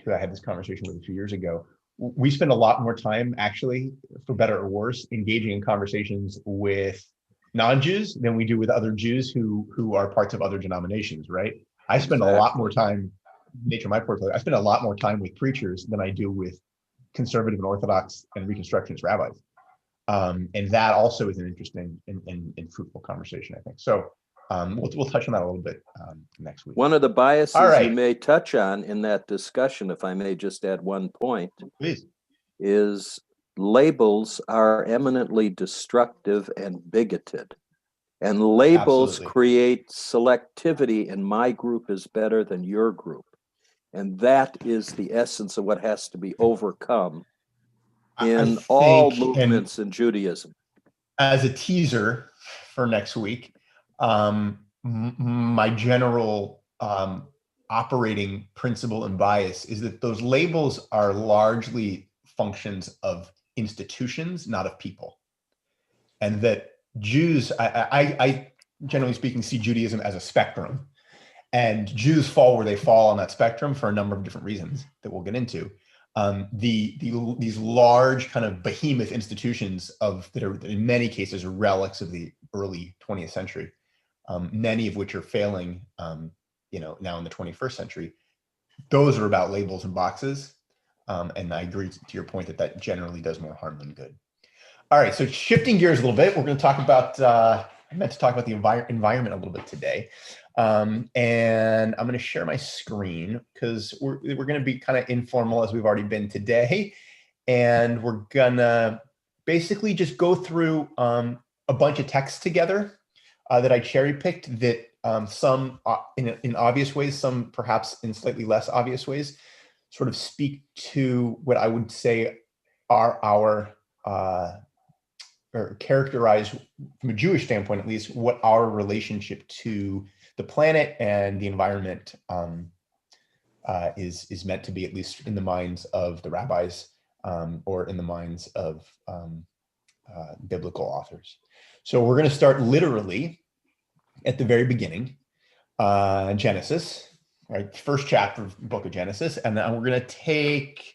who I had this conversation with a few years ago, we spend a lot more time, actually, for better or worse, engaging in conversations with non-Jews than we do with other Jews who are parts of other denominations, right? I spend a lot more time, nature of my portfolio, I spend a lot more time with preachers than I do with conservative and Orthodox and Reconstructionist rabbis. And that also is an interesting and fruitful conversation, I think. So we'll touch on that a little bit next week. One of the biases right. you may touch on in that discussion, if I may just add one point, Please. is labels are eminently destructive and bigoted. And labels Absolutely. create selectivity, and my group is better than your group. And that is the essence of what has to be overcome in all movements in Judaism. As a teaser for next week, my general operating principle and bias is that those labels are largely functions of institutions, not of people. And that Jews, I generally speaking, see Judaism as a spectrum. And Jews fall where they fall on that spectrum for a number of different reasons that we'll get into. These large kind of behemoth institutions that are in many cases relics of the early 20th century, many of which are failing, now in the 21st century. Those are about labels and boxes. And I agree to your point that generally does more harm than good. All right, so shifting gears a little bit, we're going to talk about, I meant to talk about the environment a little bit today. And I'm going to share my screen because we're going to be kind of informal as we've already been today. And we're going to basically just go through a bunch of texts together that I cherry picked that some in obvious ways, some perhaps in slightly less obvious ways, sort of speak to what I would say are our or characterize from a Jewish standpoint, at least, what our relationship to the planet and the environment is meant to be, at least in the minds of the rabbis or in the minds of biblical authors. So we're going to start literally at the very beginning, Genesis, right? First chapter of the book of Genesis. And then we're going to take,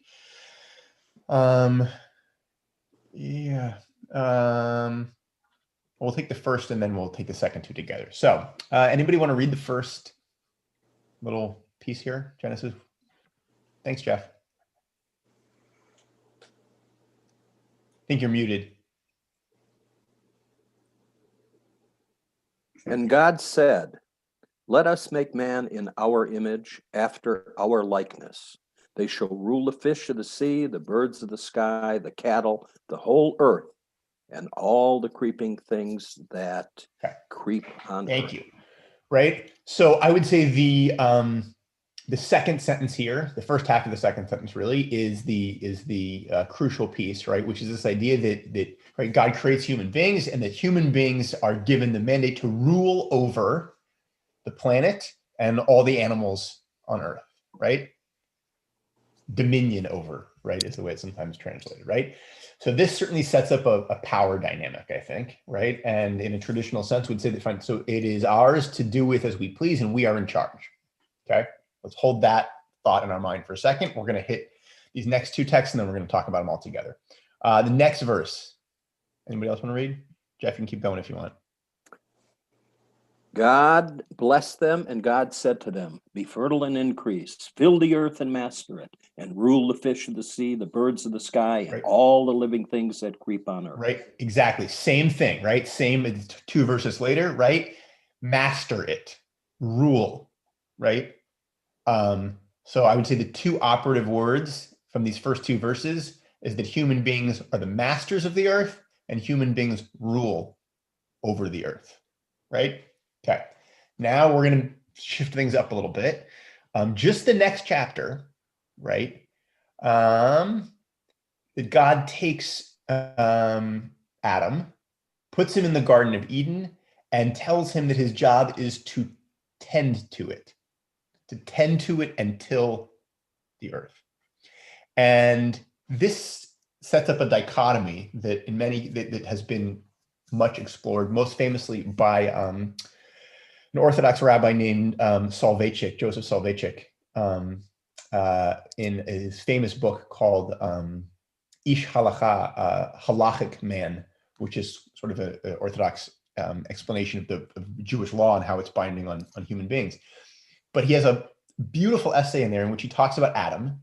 we'll take the first and then we'll take the second two together. So anybody want to read the first little piece here, Genesis? Thanks, Jeff. I think you're muted. And God said, "Let us make man in our image, after our likeness. They shall rule the fish of the sea, the birds of the sky, the cattle, the whole earth, and all the creeping things that creep on Thank earth." you. Right. So I would say the second sentence here, the first half of the second sentence really is the crucial piece, right? Which is this idea that right, God creates human beings and that human beings are given the mandate to rule over the planet and all the animals on earth, right? Dominion over, right, is the way it's sometimes translated, right? So this certainly sets up a power dynamic, I think, right? And in a traditional sense, would say that, fine, so it is ours to do with as we please, and we are in charge, okay? Let's hold that thought in our mind for a second. We're going to hit these next two texts, and then we're going to talk about them all together. The next verse, anybody else want to read? Jeff, you can keep going if you want. God blessed them, and God said to them, "Be fertile and increase, fill the earth and master it, and rule the fish of the sea, the birds of the sky, and all the living things that creep on earth." Right, exactly. Same thing, right? Same 2 verses later, right? Master it, rule, right? So I would say the two operative words from these first 2 verses is that human beings are the masters of the earth and human beings rule over the earth, right? Okay, now we're going to shift things up a little bit. Just the next chapter, right? That God takes Adam, puts him in the Garden of Eden, and tells him that his job is to tend to it until the earth. And this sets up a dichotomy that that has been much explored, most famously by an Orthodox rabbi named Joseph Soloveitchik, in his famous book called Ish Halacha, Halachic Man, which is sort of an Orthodox explanation of Jewish law and how it's binding on human beings. But he has a beautiful essay in there in which he talks about Adam,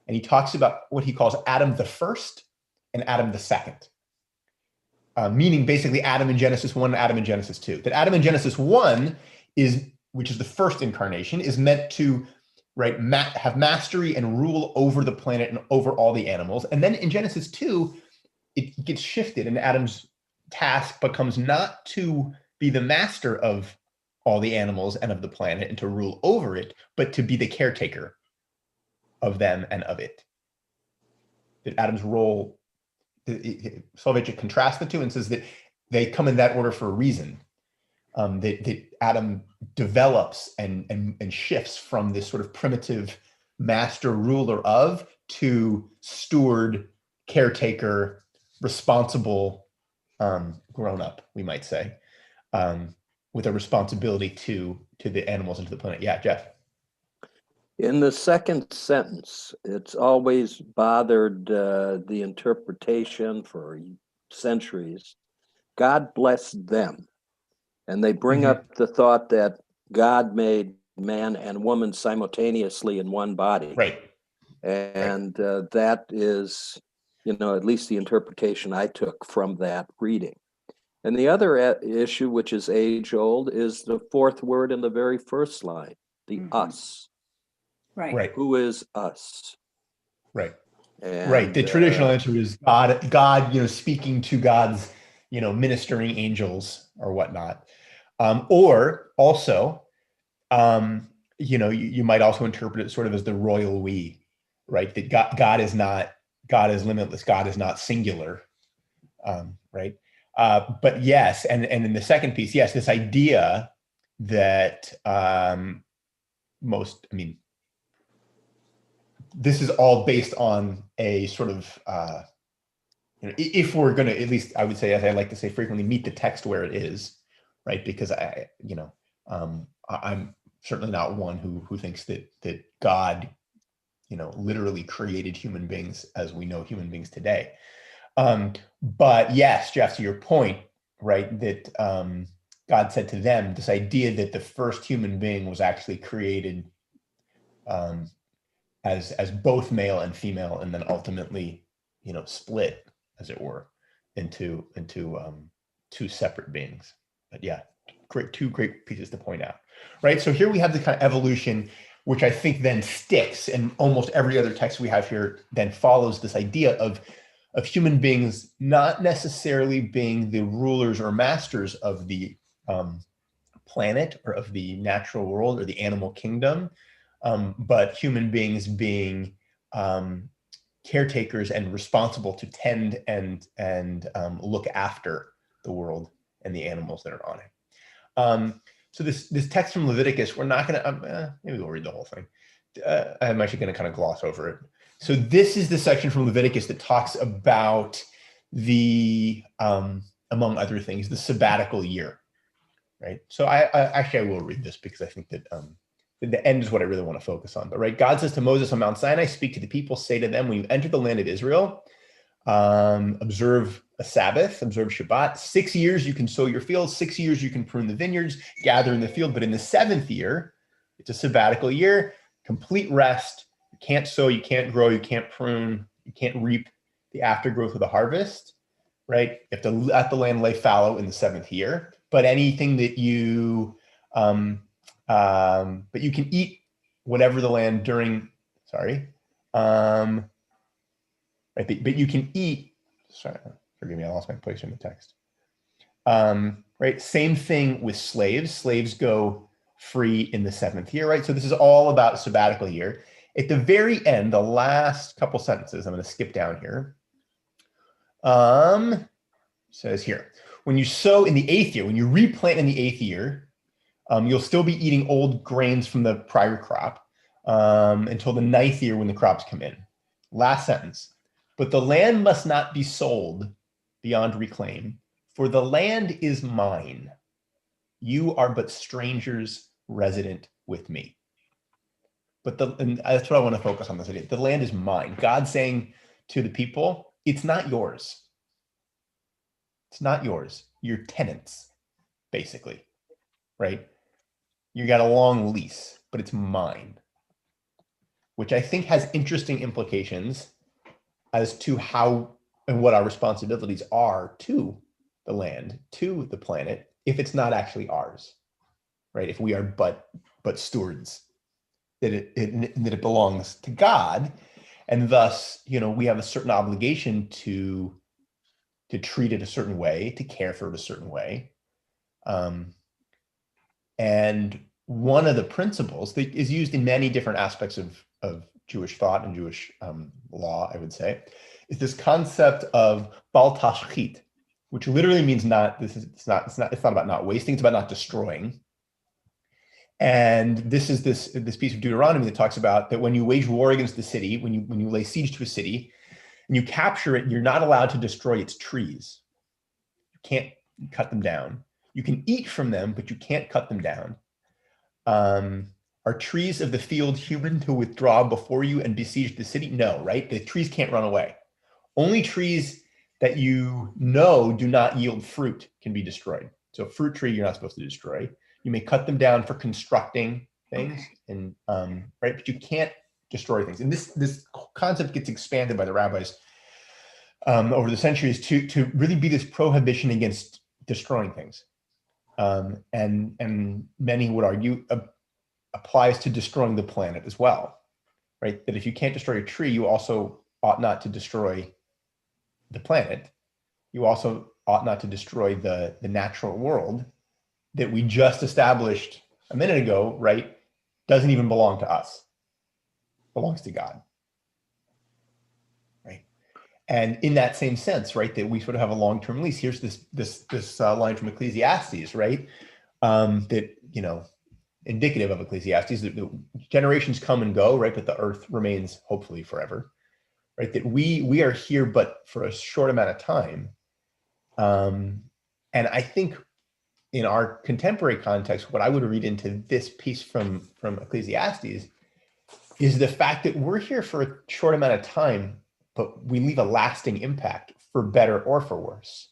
and he talks about what he calls Adam the first and Adam the second, meaning basically Adam in Genesis 1 and Adam in Genesis 2. That Adam in Genesis 1 which is the first incarnation, is meant to have mastery and rule over the planet and over all the animals. And then in Genesis 2, it gets shifted, and Adam's task becomes not to be the master of all the animals and of the planet and to rule over it, but to be the caretaker of them and of it. That Adam's role, Soloveitchik contrasts the two and says that they come in that order for a reason. That Adam develops and shifts from this sort of primitive master ruler of to steward, caretaker, responsible grown-up, we might say, with a responsibility to the animals and to the planet. Yeah, Jeff. In the second sentence, it's always bothered the interpretation for centuries. God blessed them. And they bring up the thought that God made man and woman simultaneously in one body. Right. And that is, at least the interpretation I took from that reading. And the other issue, which is age old, is the fourth word in the very first line, the us. Right. Who is us? Right. And, right. The traditional answer is God, speaking to God's, ministering angels or whatnot. Or also, you might also interpret it sort of as the royal we, right? That God is limitless. God is not singular, right? But yes, and in the second piece, yes, this idea that this is all based on a sort of, if we're going to, at least I would say, as I like to say frequently, meet the text where it is. Right, because I'm certainly not one who thinks that God, literally created human beings as we know human beings today. But yes, Jeff, to your point, right, that God said to them, this idea that the first human being was actually created as both male and female, and then ultimately, split, as it were, into two separate beings. But yeah, two great pieces to point out, right? So here we have the kind of evolution, which I think then sticks, and almost every other text we have here then follows this idea of human beings not necessarily being the rulers or masters of the planet or of the natural world or the animal kingdom, but human beings being caretakers and responsible to tend and look after the world and the animals that are on it. So this text from Leviticus, we're not going to, maybe we'll read the whole thing. I'm actually going to kind of gloss over it. So this is the section from Leviticus that talks about the, among other things, the sabbatical year, right? So I will read this because I think that the end is what I really want to focus on. But right, God says to Moses on Mount Sinai, speak to the people, say to them, when you enter the land of Israel, observe a Sabbath, observe Shabbat. 6 years you can sow your fields, 6 years you can prune the vineyards, gather in the field. But in the seventh year, it's a sabbatical year, complete rest. You can't sow, you can't grow, you can't prune, you can't reap the aftergrowth of the harvest, right? You have to let the land lay fallow in the seventh year. But anything that but you can eat whatever the land during, right, but you can eat, sorry, forgive me, I lost my place in the text. Right, same thing with slaves. Slaves go free in the seventh year, right? So this is all about a sabbatical year. At the very end, the last couple sentences, I'm going to skip down here. Says here, when you sow in the eighth year, when you replant in the eighth year, you'll still be eating old grains from the prior crop until the ninth year when the crops come in. Last sentence. But the land must not be sold beyond reclaim, for the land is mine. You are but strangers resident with me. and that's what I want to focus on this idea. The land is mine. God saying to the people, it's not yours. It's not yours. You're tenants, basically, right? You got a long lease, but it's mine, which I think has interesting implications as to how and what our responsibilities are to the land, to the planet, if it's not actually ours, right? If we are but stewards, that it belongs to God, and thus, we have a certain obligation to treat it a certain way, to care for it a certain way. And one of the principles that is used in many different aspects of Jewish thought and Jewish law, I would say, is this concept of bal tashchit, which literally means it's not about not wasting, it's about not destroying. And this is this piece of Deuteronomy that talks about that when you wage war against the city, when you lay siege to a city and you capture it, you're not allowed to destroy its trees. You can't cut them down. You can eat from them, but you can't cut them down. Are trees of the field human to withdraw before you and besiege the city? No, right? The trees can't run away. Only trees that do not yield fruit can be destroyed. So a fruit tree, you're not supposed to destroy. You may cut them down for constructing things, and right, but you can't destroy things. And this concept gets expanded by the rabbis over the centuries to really be this prohibition against destroying things. And many would argue applies to destroying the planet as well, right? That if you can't destroy a tree, you also ought not to destroy the planet. You also ought not to destroy the natural world that we just established a minute ago, right? Doesn't even belong to us. It belongs to God, right? And in that same sense, right, that we sort of have a long-term lease. Here's this line from Ecclesiastes, right? That, indicative of Ecclesiastes, that the generations come and go, right? But the earth remains hopefully forever, right? That we are here, but for a short amount of time. And I think in our contemporary context, what I would read into this piece from Ecclesiastes is the fact that we're here for a short amount of time, but we leave a lasting impact for better or for worse,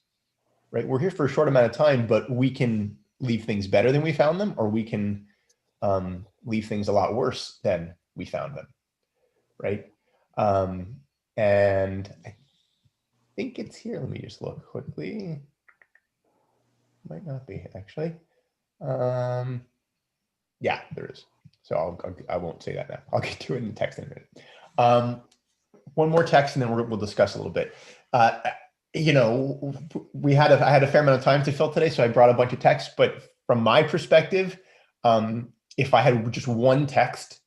right? We're here for a short amount of time, but we can leave things better than we found them, or we can leave things a lot worse than we found them, right? And I think it's here. Let me just look quickly. Might not be actually. Yeah, there is. So I won't say that now. I'll get to it in the text in a minute. One more text, and then we'll discuss a little bit. I had a fair amount of time to fill today, so I brought a bunch of texts. But from my perspective, if I had just one text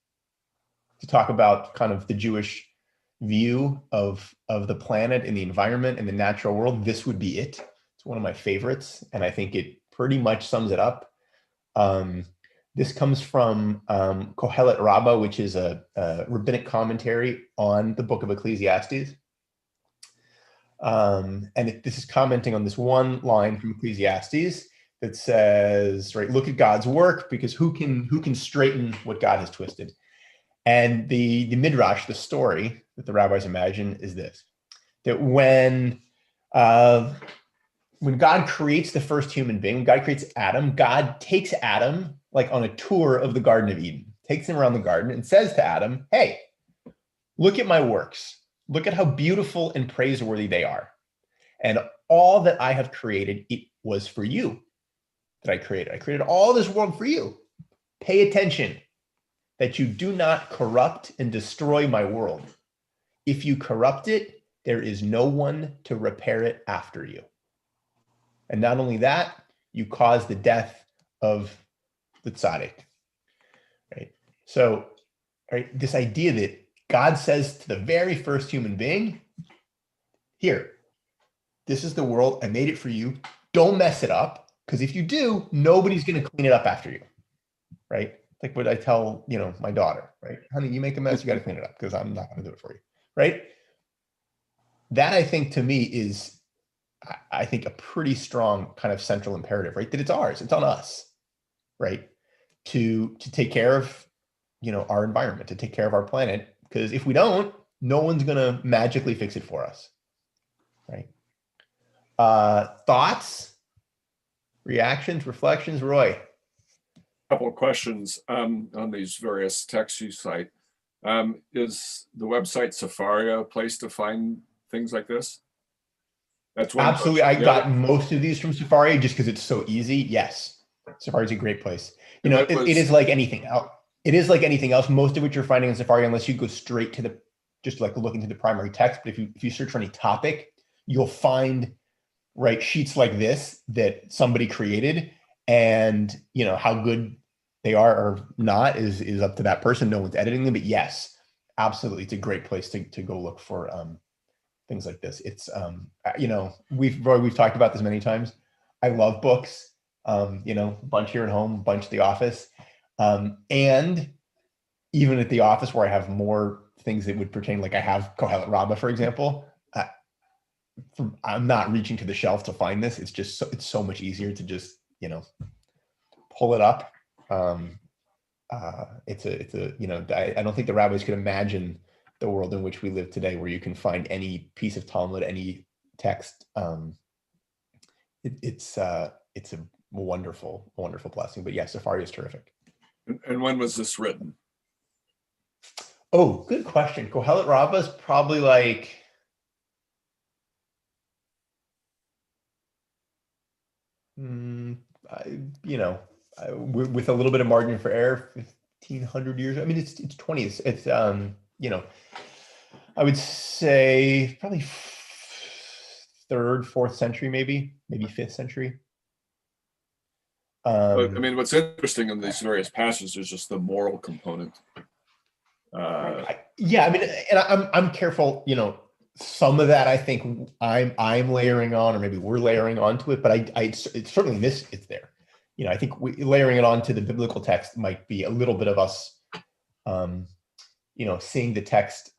to talk about kind of the Jewish view of the planet and the environment and the natural world, this would be it. It's one of my favorites, and I think it pretty much sums it up. This comes from Kohelet Rabbah, which is a rabbinic commentary on the book of Ecclesiastes. This is commenting on this one line from Ecclesiastes that says, right, look at God's work, because who can straighten what God has twisted? And the midrash, the story that the rabbis imagine, is this: that when God creates the first human being, when God creates Adam, God takes Adam like on a tour of the Garden of Eden, takes him around the garden and says to Adam, hey, look at my works. Look at how beautiful and praiseworthy they are. And all that I have created, it was for you that I created. I created all this world for you. Pay attention that you do not corrupt and destroy my world. If you corrupt it, there is no one to repair it after you. And not only that, you cause the death of the tzaddik, right? So, right, this idea that God says to the very first human being, here, this is the world. I made it for you. Don't mess it up, because if you do, nobody's going to clean it up after you, right? Like what I tell, my daughter, right? Honey, you make a mess, you got to clean it up, because I'm not going to do it for you, right? That, I think, to me is, I think, a pretty strong kind of central imperative, right? That it's ours, it's on us, right? To take care of our environment, to take care of our planet, because if we don't, no one's going to magically fix it for us, right? Thoughts, reactions, reflections, Roy? Couple of questions on these various texts you cite. Is the website Safari a place to find things like this? That's one. Absolutely. I got most of these from Safari just because it's so easy. Yes, Safari is a great place. It is like anything else. It is like anything else. Most of what you're finding in Safari, unless you go straight to just like look into the primary text. But if you search for any topic, you'll find sheets like this that somebody created, and how good they are or not is up to that person. No one's editing them, but yes, absolutely, it's a great place to go look for things like this. It's we've talked about this many times. I love books. A bunch here at home, a bunch at the office, and even at the office where I have more things that would pertain, like I have Kohelet Rabbah, for example. I'm not reaching to the shelf to find this. It's just it's so much easier to just pull it up. It's a I don't think the rabbis could imagine the world in which we live today, where you can find any piece of Talmud, any text. It's a wonderful blessing. But yeah, Safari is terrific. And when was this written? Oh, good question. Kohelet Rabbah is probably like with a little bit of margin for error, 1,500 years. I mean, it's 20th. It's I would say probably 3rd, 4th century, maybe 5th century. But, I mean, what's interesting in these various passages is just the moral component. Yeah, I mean, and I'm careful. Some of that I think I'm layering on, or maybe we're layering onto it. But it's certainly in this, it's there. I think layering it onto the biblical text might be a little bit of us, seeing the text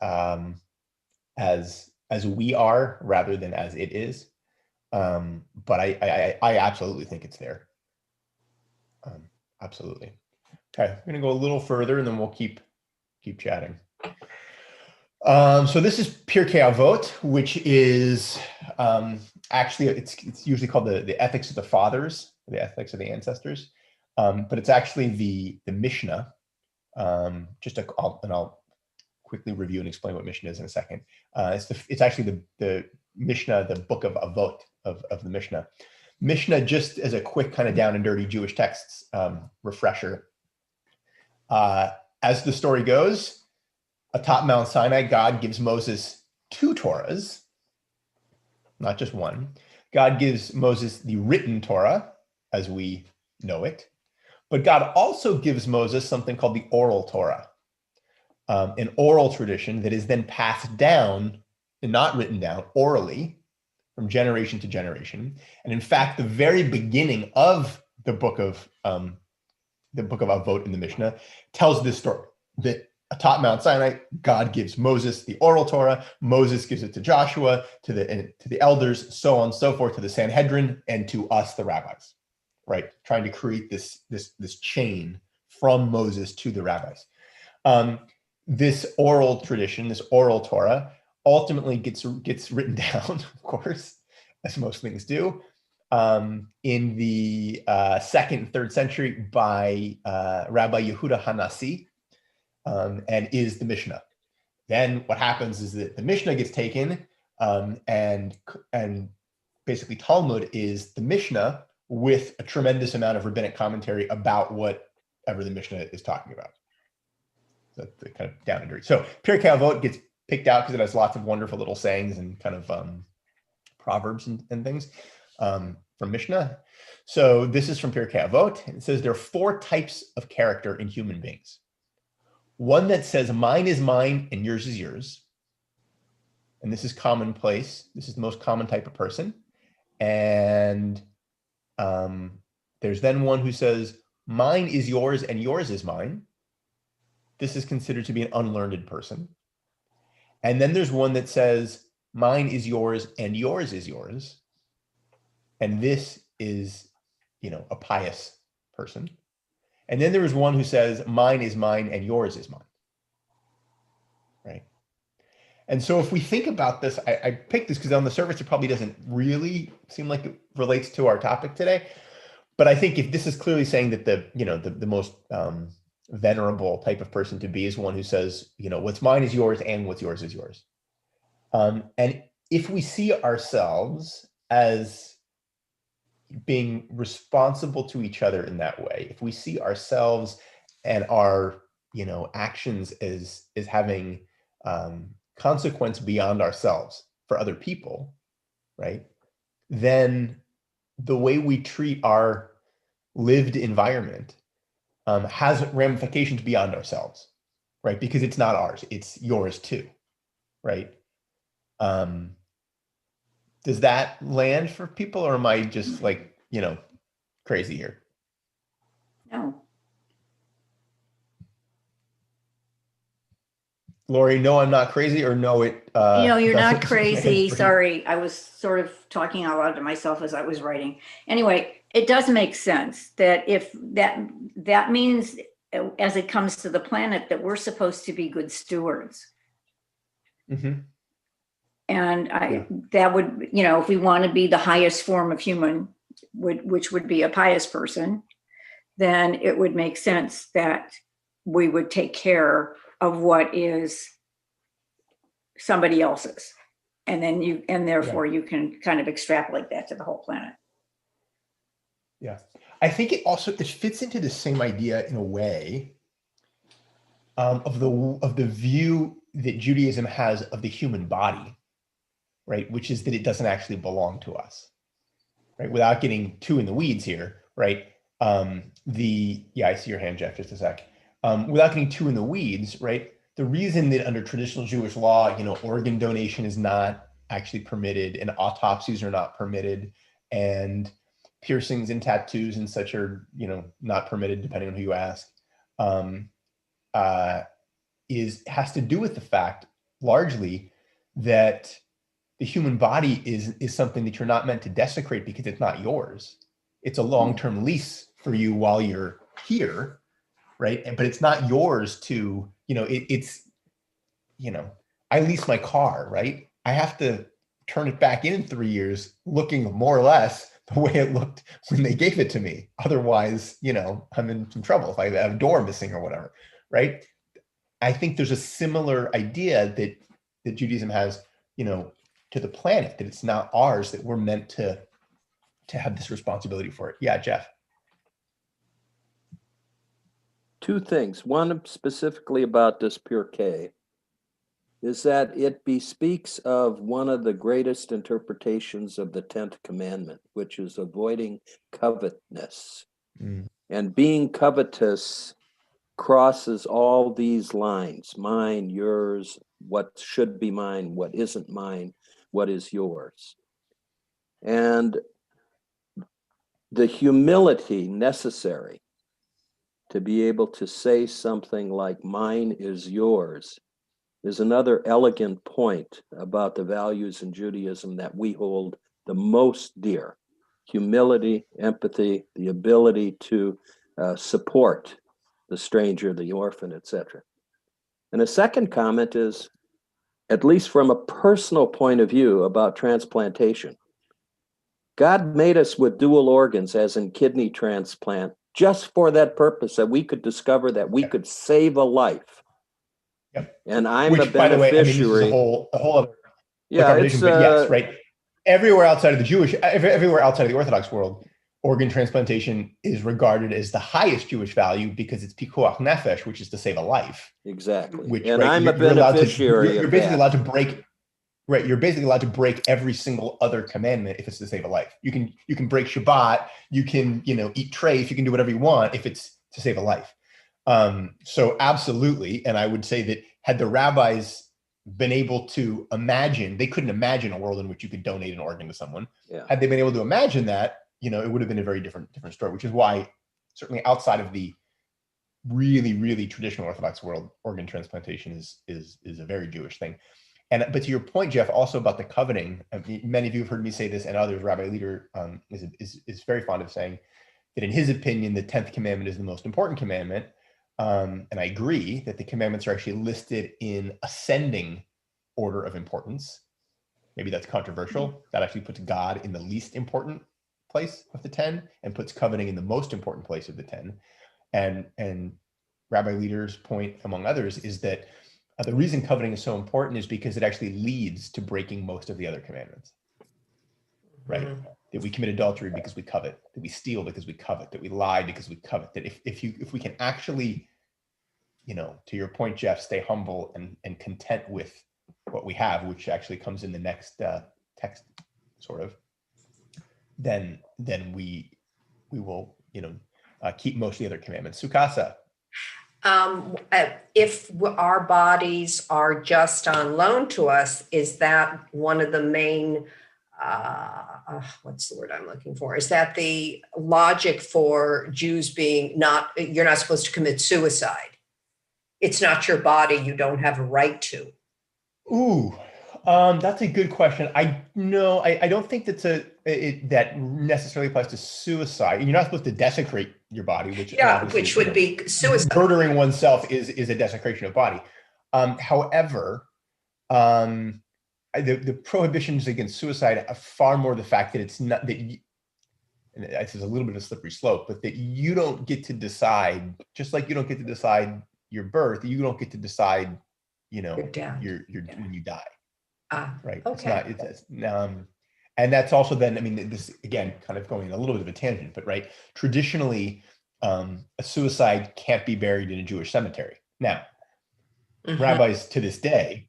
as we are rather than as it is. But I absolutely think it's there. Absolutely. Okay, we're gonna go a little further, and then we'll keep chatting. So this is Pirkei Avot, which is actually it's usually called the Ethics of the Fathers, the Ethics of the Ancestors, but it's actually the Mishnah. I'll quickly review and explain what Mishnah is in a second. It's actually the Mishnah, the book of Avot of the Mishnah. Mishnah, just as a quick kind of down and dirty Jewish texts refresher. As the story goes, atop Mount Sinai, God gives Moses 2 Torahs, not just one. God gives Moses the written Torah, as we know it, but God also gives Moses something called the oral Torah, an oral tradition that is then passed down and not written down orally from generation to generation. And in fact, the very beginning of the book of Avot in the Mishnah tells this story, that atop Mount Sinai, God gives Moses the oral Torah. Moses gives it to Joshua, to the elders, so on and so forth, to the Sanhedrin, and to us, the rabbis. Right, trying to create this chain from Moses to the rabbis. This oral tradition, this oral Torah, ultimately gets written down, of course, as most things do, in the 2nd and 3rd century by Rabbi Yehuda Hanassi, and is the Mishnah. Then what happens is that the Mishnah gets taken, and basically Talmud is the Mishnah with a tremendous amount of rabbinic commentary about whatever the Mishnah is talking about. So that's the kind of down and dirty. So Pirkei Avot gets picked out because it has lots of wonderful little sayings and kind of proverbs and things from Mishnah. So this is from Pirkei Avot. It says there are 4 types of character in human beings. One that says mine is mine and yours is yours. And this is commonplace. This is the most common type of person. And there's then one who says mine is yours and yours is mine. This is considered to be an unlearned person. And then there's one that says mine is yours and yours is yours. And this is, a pious person. And then there is one who says, mine is mine and yours is mine, right? And so if we think about this, I picked this because on the surface, it probably doesn't really seem like it relates to our topic today. But I think if this is clearly saying that the most venerable type of person to be is one who says, what's mine is yours and what's yours is yours. And if we see ourselves as being responsible to each other in that way, if we see ourselves and our actions as having consequence beyond ourselves for other people, right, then the way we treat our lived environment has ramifications beyond ourselves, right? Because it's not ours, it's yours too, right? Does that land for people, or am I just like, crazy here? No. Lori, no, I'm not crazy, or no, it You're not doesn't crazy. land for you? Sorry, I was sort of talking out loud to myself as I was writing. Anyway, it does make sense that if that means, as it comes to the planet, that we're supposed to be good stewards. Mm-hmm. And that would, if we want to be the highest form of human, which would be a pious person, then it would make sense that we would take care of what is somebody else's. And then therefore you can kind of extrapolate that to the whole planet. Yeah. I think it fits into the same idea in a way of the view that Judaism has of the human body, right? Which is that it doesn't actually belong to us, right? Without getting too in the weeds here, right? I see your hand, Jeff, just a sec. Without getting too in the weeds, right? The reason that under traditional Jewish law, organ donation is not actually permitted and autopsies are not permitted and piercings and tattoos and such are, not permitted depending on who you ask, has to do with the fact largely that the human body is something that you're not meant to desecrate because it's not yours. It's a long-term lease for you while you're here, right? But it's not yours to, I lease my car, right? I have to turn it back in 3 years looking more or less the way it looked when they gave it to me. Otherwise, I'm in some trouble if I have a door missing or whatever, right? I think there's a similar idea that Judaism has, to the planet, that it's not ours, that we're meant to have this responsibility for it. Yeah, Jeff. Two things. One specifically about this purke is that it bespeaks of one of the greatest interpretations of the 10th commandment, which is avoiding covetousness. And being covetous crosses all these lines: mine, yours, what should be mine, what isn't mine, what is yours. And the humility necessary to be able to say something like mine is yours is another elegant point about the values in Judaism that we hold the most dear: humility, empathy, the ability to support the stranger, the orphan, etc. And a second comment is, at least from a personal point of view about transplantation, God made us with dual organs, as in kidney transplant, just for that purpose, that we could discover that we could save a life. Yep. And I'm Which, a by the way, I mean, this is beneficiary. a whole other Yeah, conversation, but yes, right. Everywhere outside of the Orthodox world, organ transplantation is regarded as the highest Jewish value because it's pikuach nefesh, which is to save a life. Exactly. Which, and right, I'm a you're beneficiary you're of basically that. allowed to break. Right, you're basically allowed to break every single other commandment if it's to save a life. You can break Shabbat, you can eat treif, you can do whatever you want if it's to save a life. So absolutely, and I would say that had the rabbis been able to imagine, they couldn't imagine a world in which you could donate an organ to someone. Yeah. Had they been able to imagine that, it would have been a very different story. Which is why, certainly outside of the really, really traditional Orthodox world, organ transplantation is a very Jewish thing. But to your point, Jeff, also about the coveting, many of you have heard me say this, and others, Rabbi Leader is very fond of saying that in his opinion, the 10th commandment is the most important commandment. And I agree that the commandments are actually listed in ascending order of importance. Maybe that's controversial. That actually puts God in the least important place of the 10 and puts coveting in the most important place of the 10. And Rabbi Leader's point, among others, is that the reason coveting is so important is because it actually leads to breaking most of the other commandments, right? That we commit adultery because we covet, that we steal because we covet, that we lie because we covet, that if we can actually, to your point, Jeff, stay humble and content with what we have, which actually comes in the next text, sort of, then we will, keep most of the other commandments. Sukasa. If our bodies are just on loan to us, is that one of the main, what's the word I'm looking for? Is that the logic for Jews being you're not supposed to commit suicide? It's not your body, you don't have a right to. Ooh, that's a good question. I don't think that necessarily applies to suicide. You're not supposed to desecrate your body, which would be suicide. Murdering oneself is a desecration of body. However, the prohibitions against suicide are far more the fact that it's not that. And this is a little bit of a slippery slope, but that you don't get to decide, just like you don't get to decide your birth, you don't get to decide, your when you die. Right. Okay. And that's also then, this again, kind of going a little bit of a tangent, but right. Traditionally, a suicide can't be buried in a Jewish cemetery. Now, rabbis to this day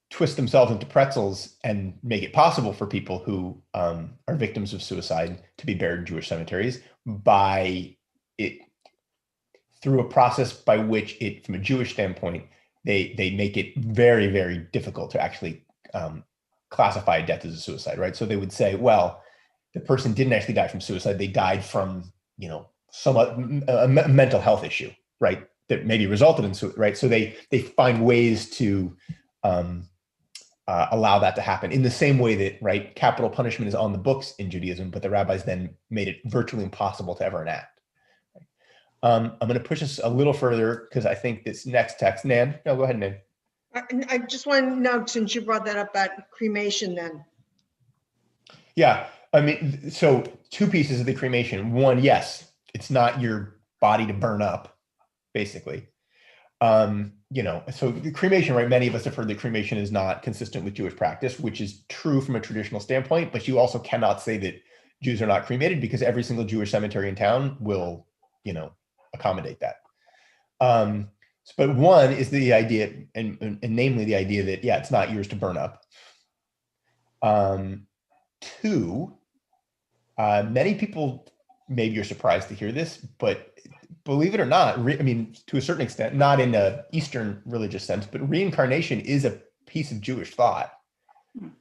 twist themselves into pretzels and make it possible for people who are victims of suicide to be buried in Jewish cemeteries through a process by which from a Jewish standpoint, they make it very, very difficult to actually classify a death as a suicide, right? So they would say, well, the person didn't actually die from suicide. They died from, a mental health issue, right? That maybe resulted in suicide, right? So they find ways to allow that to happen in the same way that, right, capital punishment is on the books in Judaism, but the rabbis then made it virtually impossible to ever enact. I'm going to push us a little further because I think this next text, Nan. No, go ahead, Nan. I just want to know, since you brought that up, about cremation then. Yeah, so two pieces of the cremation. One, yes, it's not your body to burn up, basically. So the cremation, right? Many of us have heard that cremation is not consistent with Jewish practice, which is true from a traditional standpoint, but you also cannot say that Jews are not cremated because every single Jewish cemetery in town will, accommodate that. But one is the idea, and namely the idea that, yeah, it's not yours to burn up. Two, many people, maybe you're surprised to hear this, but believe it or not, to a certain extent, not in a Eastern religious sense, but reincarnation is a piece of Jewish thought.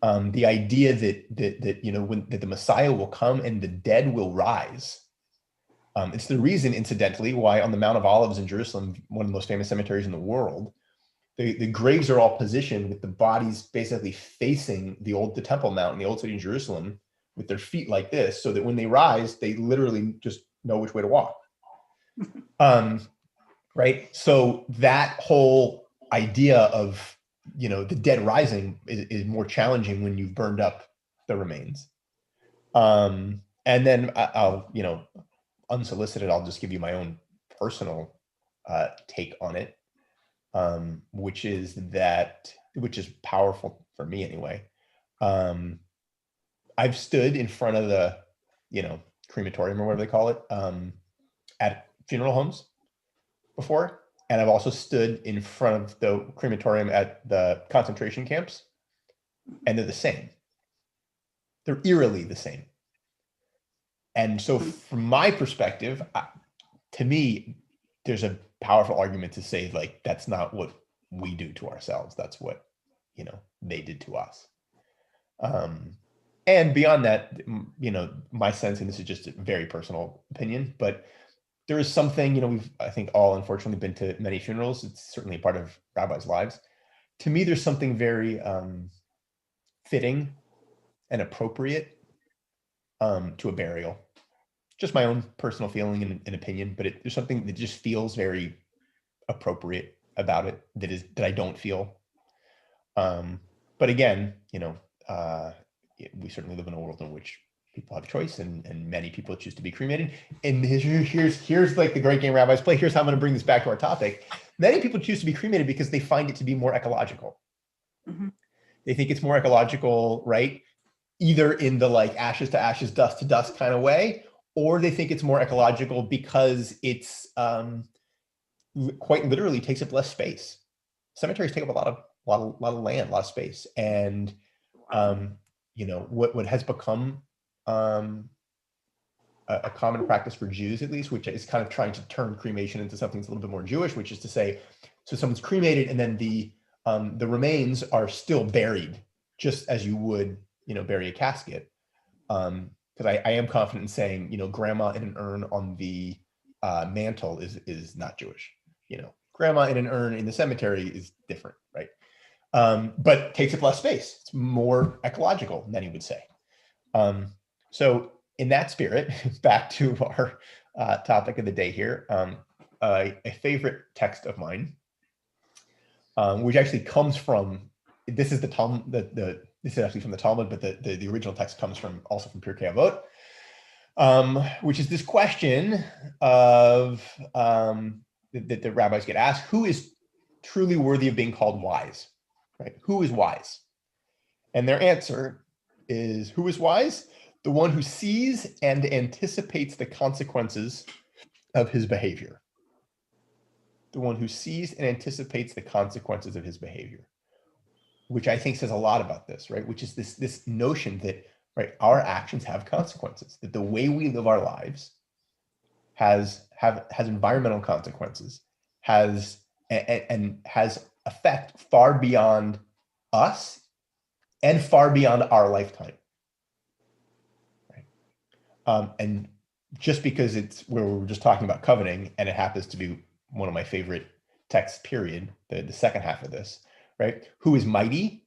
The idea that the Messiah will come and the dead will rise. It's the reason, incidentally, why on the Mount of Olives in Jerusalem, one of the most famous cemeteries in the world, the graves are all positioned with the bodies basically facing the Temple Mount in the old city in Jerusalem with their feet like this, so that when they rise, they literally just know which way to walk. Right. So that whole idea of, the dead rising is more challenging when you've burned up the remains. And then I'll, unsolicited, I'll just give you my own personal take on it, which is powerful for me anyway. I've stood in front of the, crematorium or whatever they call it, at funeral homes before, and I've also stood in front of the crematorium at the concentration camps, and they're the same. They're eerily the same. And so from my perspective, to me, there's a powerful argument to say, like, that's not what we do to ourselves. That's what, they did to us. And beyond that, my sense, and this is just a very personal opinion, but there is something, we've, I think, all unfortunately been to many funerals. It's certainly a part of rabbis' lives. To me, there's something very fitting and appropriate to a burial. just my own personal feeling and opinion, but there's something that just feels very appropriate about it that I don't feel. But again, we certainly live in a world in which people have choice, and many people choose to be cremated. And here's like the great game rabbis play. Here's how I'm going to bring this back to our topic. Many people choose to be cremated because they find it to be more ecological. Mhm. They think it's more ecological, right? Either in the like ashes to ashes, dust to dust kind of way, or they think it's more ecological because it's quite literally takes up less space. Cemeteries take up a lot of land, a lot of space, and what has become a common practice for Jews, at least, which is kind of trying to turn cremation into something that's a little bit more Jewish, which is to say, so someone's cremated and then the remains are still buried just as you would, bury a casket. Because I am confident in saying, grandma in an urn on the mantle is not Jewish. Grandma in an urn in the cemetery is different, right? But takes up less space. It's more ecological, many would say. So in that spirit, back to our topic of the day here, a favorite text of mine, which actually comes from, this is the Talmud, this is actually from the Talmud, but the original text comes also from Pirkei Avot, which is this question of that the rabbis get asked: who is truly worthy of being called wise? Right? Who is wise? And their answer is, who is wise? The one who sees and anticipates the consequences of his behavior. The one who sees and anticipates the consequences of his behavior, which I think says a lot about this, right? Which is this notion that, right, our actions have consequences, that the way we live our lives has environmental consequences, has effect far beyond us and far beyond our lifetime. Right? And just because it's where we're just talking about coveting, and it happens to be one of my favorite texts, period, the second half of this, right? Who is mighty?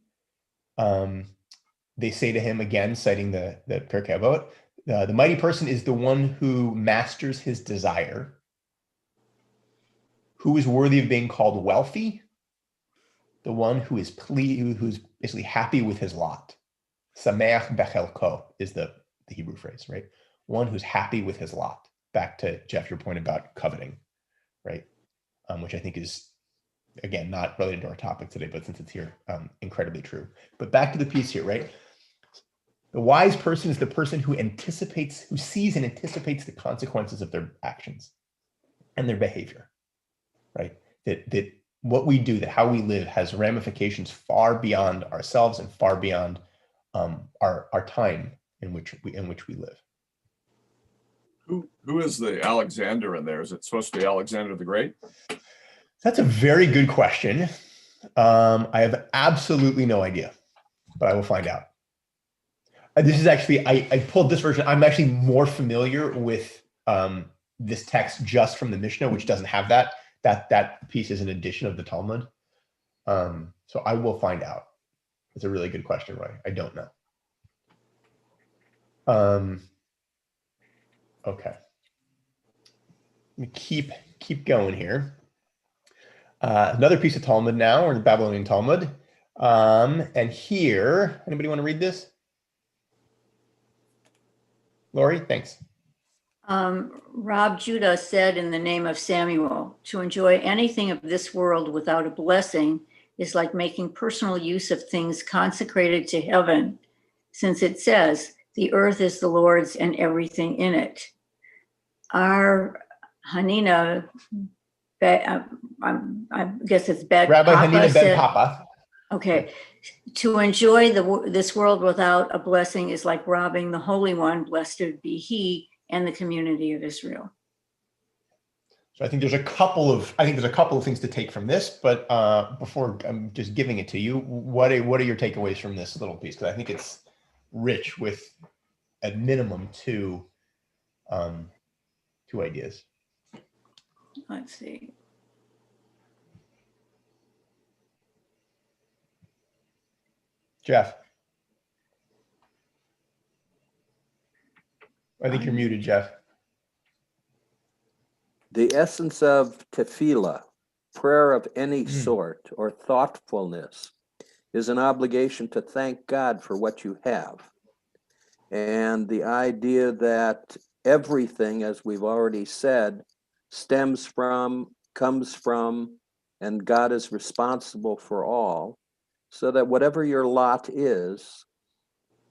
They say to him, again, citing the Pirkei Avot, the mighty person is the one who masters his desire. Who is worthy of being called wealthy? The one who is who's basically happy with his lot. Sameach bechelko is the Hebrew phrase, right? One who's happy with his lot. Back to Jeff, your point about coveting, right? Which I think is, again, not related to our topic today, but since it's here, incredibly true. But back to the piece here, right? The wise person is the person who sees and anticipates the consequences of their actions and their behavior, right? That what we do, that how we live, has ramifications far beyond ourselves and far beyond our time in which we live. Who is the Alexander in there? Is it supposed to be Alexander the Great? That's a very good question. I have absolutely no idea, but I will find out. This is actually, I pulled this version. I'm actually more familiar with this text just from the Mishnah, which doesn't have that. That piece is an addition of the Talmud. So I will find out. It's a really good question, Roy. I don't know. Okay. Let me keep going here. Another piece of Talmud now, or the Babylonian Talmud. And here, anybody want to read this? Lori, thanks. Rob Judah said in the name of Samuel, to enjoy anything of this world without a blessing is like making personal use of things consecrated to heaven, since it says, the earth is the Lord's and everything in it. Our Hanina, I guess it's Bed Rabbi Papa Hanina said, Ben Papa. Okay, to enjoy this world without a blessing is like robbing the Holy One, blessed be he, and the community of Israel. So I think there's a couple of things to take from this, but before I'm just giving it to you, what are your takeaways from this little piece? Because I think it's rich with, at minimum, two ideas. Let's see. Jeff. I think you're muted, Jeff. The essence of tefillah, prayer of any sort or thoughtfulness, is an obligation to thank God for what you have. And the idea that everything, as we've already said, stems from, comes from, and God is responsible for all, so that whatever your lot is,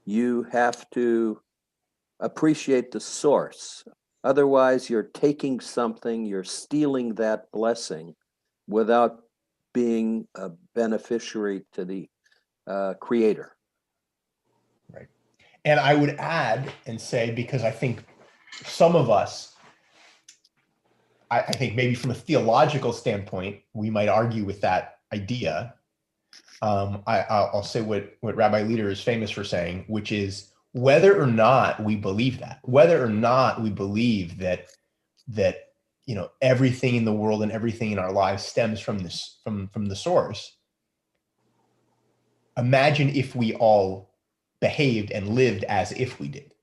you have to appreciate the source. Otherwise, you're taking something, you're stealing that blessing without being a beneficiary to the creator. Right. And I would add and say, because I think some of us, I think maybe from a theological standpoint, we might argue with that idea. I'll say what Rabbi Leader is famous for saying, which is whether or not we believe that, whether or not we believe that everything in the world and everything in our lives stems from this, from the source. Imagine if we all behaved and lived as if we did.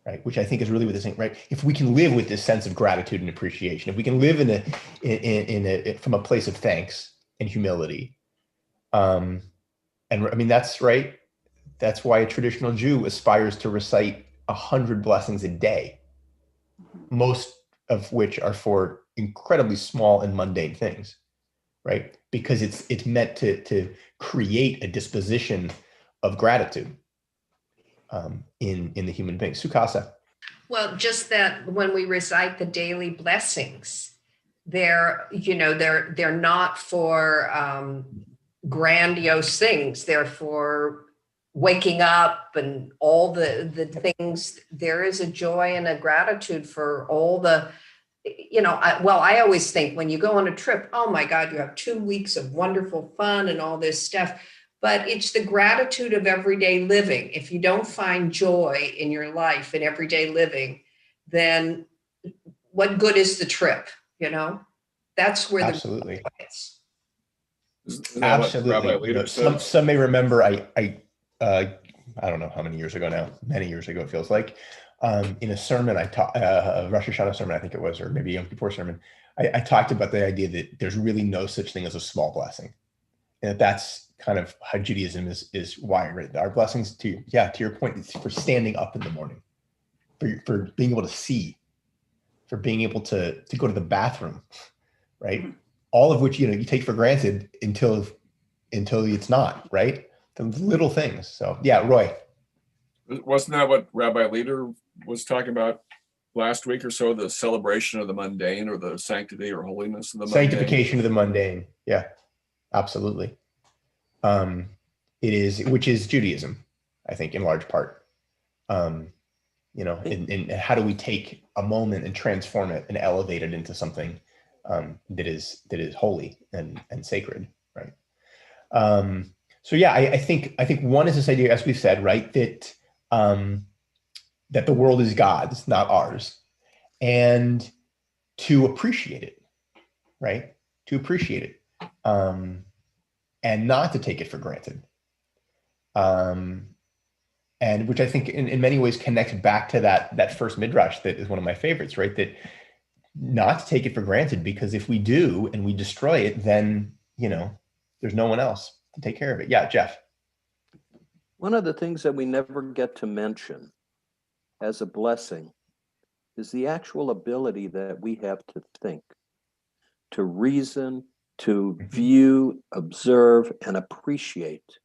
Right, which I think is really what this thing, right? If we can live with this sense of gratitude and appreciation, if we can live from a place of thanks and humility, and I mean that's right. That's why a traditional Jew aspires to recite 100 blessings a day, most of which are for incredibly small and mundane things, right? Because it's meant to create a disposition of gratitude. In the human being. Sukasa. Well, just that when we recite the daily blessings, they're not for grandiose things. They're for waking up and all the things. There is a joy and a gratitude for all the, I always think when you go on a trip, oh my God, you have 2 weeks of wonderful fun and all this stuff. But it's the gratitude of everyday living. If you don't find joy in your life in everyday living, then what good is the trip? That's where absolutely. Absolutely. Some may remember. I don't know how many years ago now. Many years ago, it feels like. In a sermon, I taught a Rosh Hashanah sermon, I think it was, or maybe a Yom Kippur sermon. I talked about the idea that there's really no such thing as a small blessing, and that's kind of how Judaism is wired. Right? Our blessings, to your point, it's for standing up in the morning, for being able to see, for being able to go to the bathroom, right? Mm-hmm. All of which you take for granted until it's not, right? The little things. So yeah, Roy. Wasn't that what Rabbi Leader was talking about last week or so? The celebration of the mundane, or the sanctity or holiness of the mundane. Sanctification of the mundane. Yeah, absolutely. It is, which is Judaism, I think, in large part. And how do we take a moment and transform it and elevate it into something that is holy and sacred, right? So yeah, I think one is this idea, as we've said, right, that that the world is God's, not ours, and to appreciate it, right? To appreciate it, and not to take it for granted. And which I think in many ways connects back to that first midrash that is one of my favorites, right? That not to take it for granted, because if we do and we destroy it, then, there's no one else to take care of it. Yeah, Jeff. One of the things that we never get to mention as a blessing is the actual ability that we have to think, to reason, to view, observe, and appreciate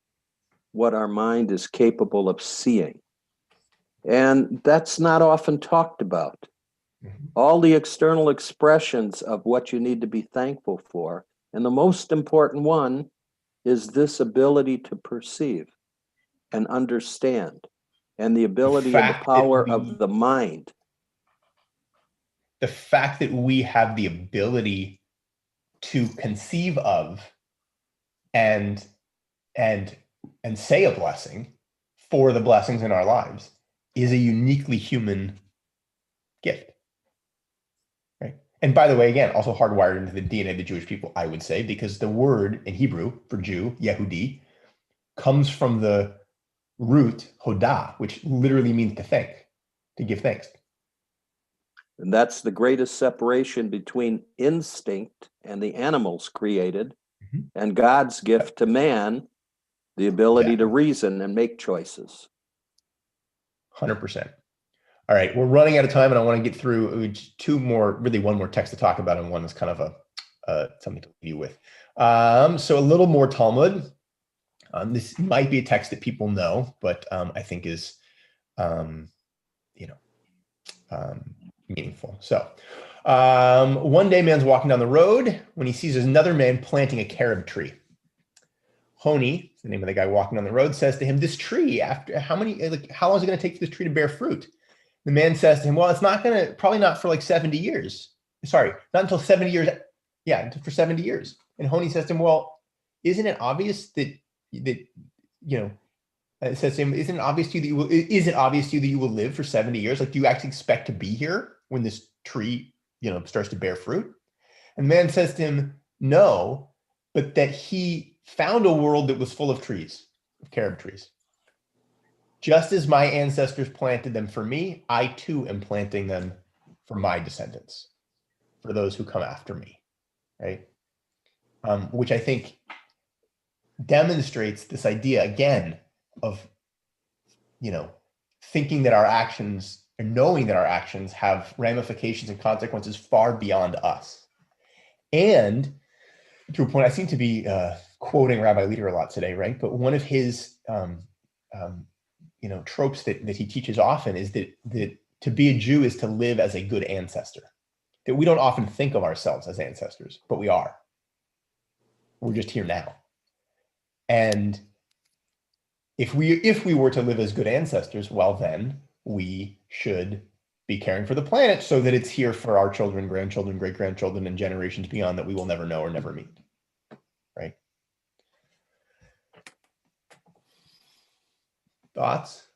what our mind is capable of seeing. And that's not often talked about. All the external expressions of what you need to be thankful for, and the most important one is this ability to perceive and understand, and the ability and the power of the mind. The fact that we have the ability to conceive of and say a blessing for the blessings in our lives is a uniquely human gift, right? And by the way, again, also hardwired into the DNA of the Jewish people, I would say, because the word in Hebrew for Jew, Yehudi, comes from the root hodah, which literally means to thank, to give thanks. And that's the greatest separation between instinct and the animals created, and God's gift to man, the ability to reason and make choices. 100%. All right, we're running out of time, and I want to get through one more text to talk about, and one is kind of something to leave you with. So a little more Talmud. This might be a text that people know, but I think is, meaningful. So one day, man's walking down the road when he sees another man planting a carob tree. Honi, the name of the guy walking down the road, says to him, "This tree, after how long is it going to take for this tree to bear fruit?" The man says to him, "Well, it's probably not for like 70 years. Sorry, not until 70 years. Yeah, for 70 years." And Honi says to him, "Well, isn't it obvious it says to him, isn't it obvious to you that you will live for 70 years? Like, do you actually expect to be here when this tree, starts to bear fruit?" And the man says to him, "No, but that he found a world that was full of trees, of carob trees. Just as my ancestors planted them for me, I too am planting them for my descendants, for those who come after me," right? Which I think demonstrates this idea again of, thinking that our actions or knowing that our actions have ramifications and consequences far beyond us. And to a point, I seem to be quoting Rabbi Leader a lot today, right? But one of his tropes that he teaches often is that to be a Jew is to live as a good ancestor. That we don't often think of ourselves as ancestors, but we are. We're just here now. And if we were to live as good ancestors, well, then we should be caring for the planet so that it's here for our children, grandchildren, great-grandchildren, and generations beyond that we will never know or never meet, right? Thoughts?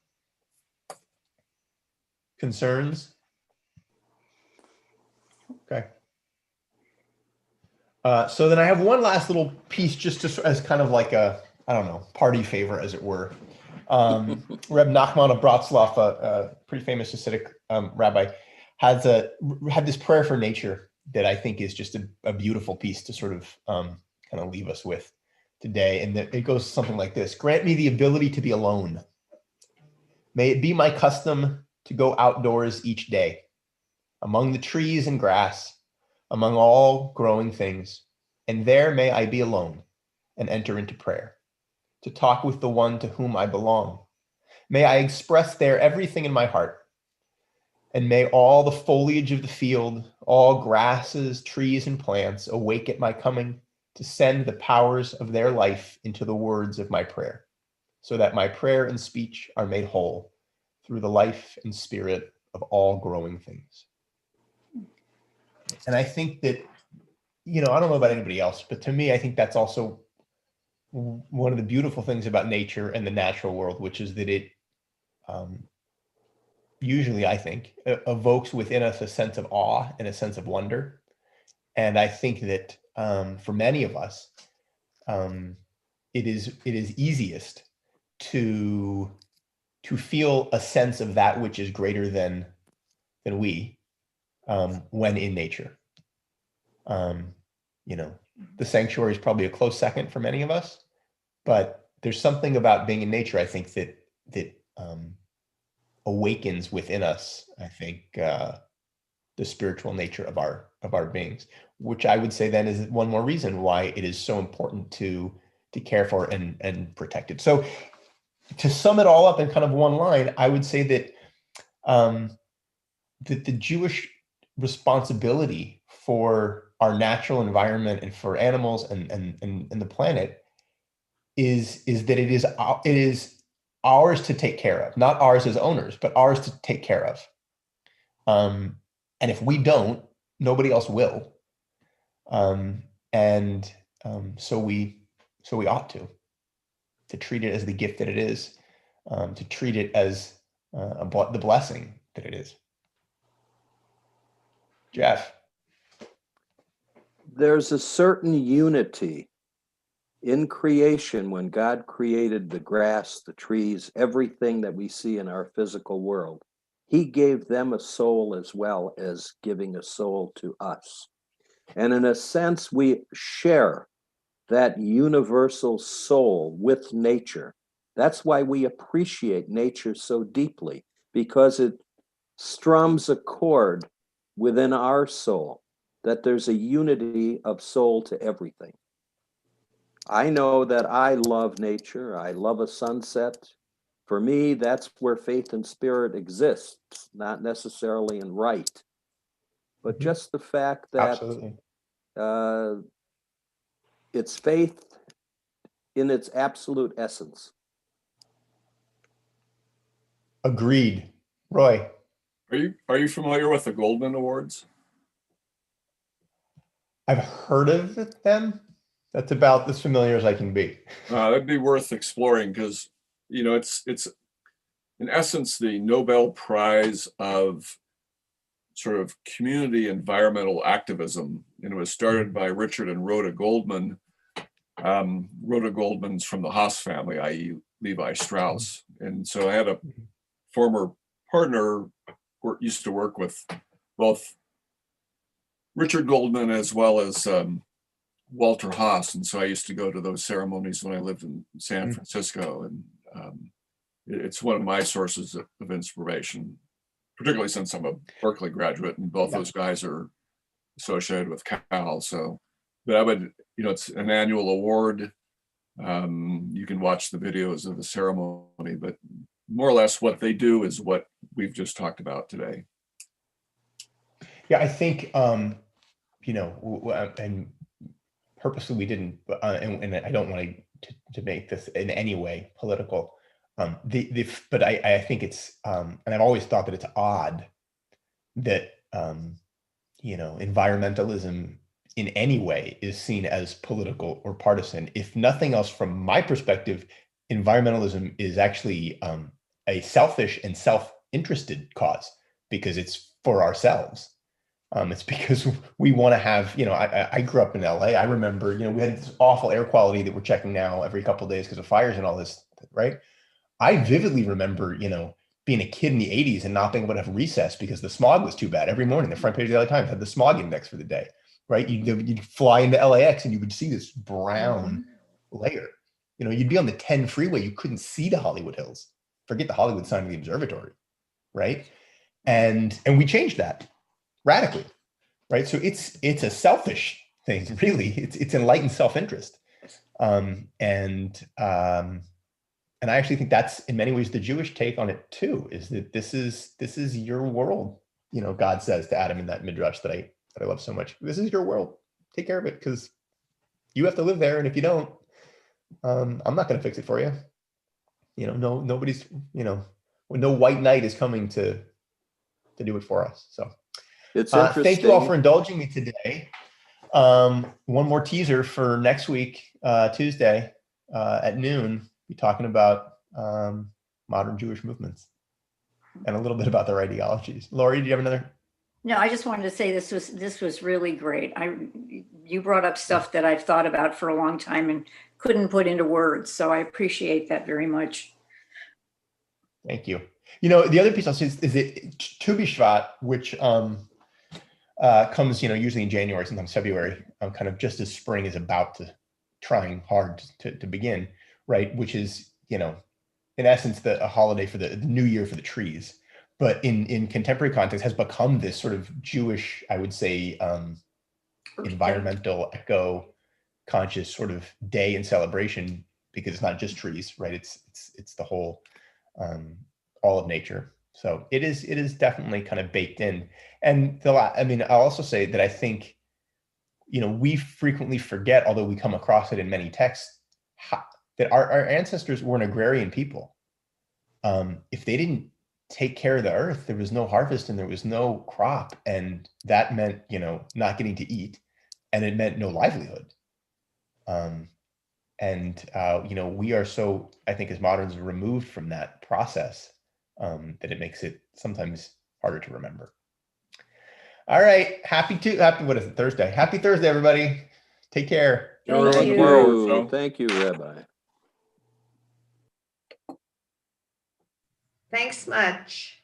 Concerns? Okay. So then I have one last little piece just as kind of like a, party favor, as it were. Reb Nachman of Bratslav, a pretty famous Hasidic rabbi, had this prayer for nature that I think is just a beautiful piece to sort of kind of leave us with today. And it goes something like this: "Grant me the ability to be alone. May it be my custom to go outdoors each day, among the trees and grass, among all growing things, and there may I be alone and enter into prayer, to talk with the one to whom I belong. May I express there everything in my heart, and may all the foliage of the field, all grasses, trees, and plants awake at my coming to send the powers of their life into the words of my prayer, so that my prayer and speech are made whole through the life and spirit of all growing things." And I think that, I don't know about anybody else, but to me, I think that's also one of the beautiful things about nature and the natural world, which is that it usually, I think, evokes within us a sense of awe and a sense of wonder. And I think that for many of us, it is easiest to feel a sense of that which is greater than we when in nature. The sanctuary is probably a close second for many of us, but there's something about being in nature, I think, that awakens within us, I think, the spiritual nature of our beings, which I would say then is one more reason why it is so important to care for and protect it. So to sum it all up in kind of one line, I would say that that the Jewish responsibility for our natural environment and for animals and the planet is that it is ours to take care of, not ours as owners, but ours to take care of. And if we don't, nobody else will. So we ought to treat it as the gift that it is, to treat it as the blessing that it is. Jeff. There's a certain unity in creation when God created the grass, the trees, everything that we see in our physical world. he gave them a soul as well as giving a soul to us. And in a sense, we share that universal soul with nature. That's why we appreciate nature so deeply, because it strums a chord within our soul, that there's a unity of soul to everything. I know that I love nature. I love a sunset. For me, that's where faith and spirit exists, not necessarily in right, but just the fact that Absolutely. it's faith in its absolute essence. Agreed. Roy. Are you familiar with the Goldman Awards? I've heard of them. That's about as familiar as I can be. That'd be worth exploring because, you know, it's in essence the Nobel Prize of sort of community environmental activism. And it was started by Richard and Rhoda Goldman. Rhoda Goldman's from the Haas family, i.e. Levi Strauss. And so I had a former partner who used to work with both Richard Goldman as well as Walter Haas. And so I used to go to those ceremonies when I lived in San Francisco. And it's one of my sources of inspiration, particularly since I'm a Berkeley graduate and both those guys are associated with Cal. So, but I would, you know, it's an annual award. You can watch the videos of the ceremony, but more or less what they do is what we've just talked about today. Yeah, I think, you know, and purposely we didn't, and I don't want to make this in any way political. But I think it's, and I've always thought that it's odd that, you know, environmentalism in any way is seen as political or partisan. If nothing else, from my perspective, environmentalism is actually a selfish and self-interested cause because it's for ourselves. It's because we want to have, you know, I grew up in LA. I remember, you know, we had this awful air quality that we're checking now every couple of days because of fires and all this, right? I vividly remember, you know, being a kid in the 80s and not being able to have recess because the smog was too bad. Every morning, the front page of the LA Times had the smog index for the day, right? You'd fly into LAX and you would see this brown layer. You know, you'd be on the 10 freeway, you couldn't see the Hollywood Hills. Forget the Hollywood sign of the observatory, right? And we changed that radically, right? So it's a selfish thing, really. It's enlightened self-interest, and I actually think that's in many ways the Jewish take on it too. Is that this is your world? You know, God says to Adam in that midrash that I love so much. This is your world. Take care of it because you have to live there, and if you don't, I'm not going to fix it for you. You know, nobody's. You know, no white knight is coming to do it for us. So. It's interesting. Thank you all for indulging me today. One more teaser for next week, Tuesday at noon. Be talking about modern Jewish movements and a little bit about their ideologies. Lori, do you have another? No, I just wanted to say this was really great. You brought up stuff that I've thought about for a long time and couldn't put into words. So I appreciate that very much. Thank you. You know, the other piece I'll say is that Tu B'Shvat, which comes, you know, usually in January, sometimes February, kind of just as spring is about to trying hard to begin, right? Which is, you know, in essence, a holiday for the new year for the trees, but in contemporary context has become this sort of Jewish, I would say, environmental, eco-conscious sort of day and celebration because it's not just trees, right? It's the whole, all of nature. So it is definitely kind of baked in. And I mean, I'll also say that I think, you know, we frequently forget, although we come across it in many texts, that our ancestors were an agrarian people. If they didn't take care of the earth, there was no harvest and there was no crop. And that meant, you know, not getting to eat, and it meant no livelihood. You know, we are so, I think as moderns, removed from that process that it makes it sometimes harder to remember. All right. What is it? Thursday. Happy Thursday, everybody. Take care. Thank you. Thank you, Rabbi. Thanks much.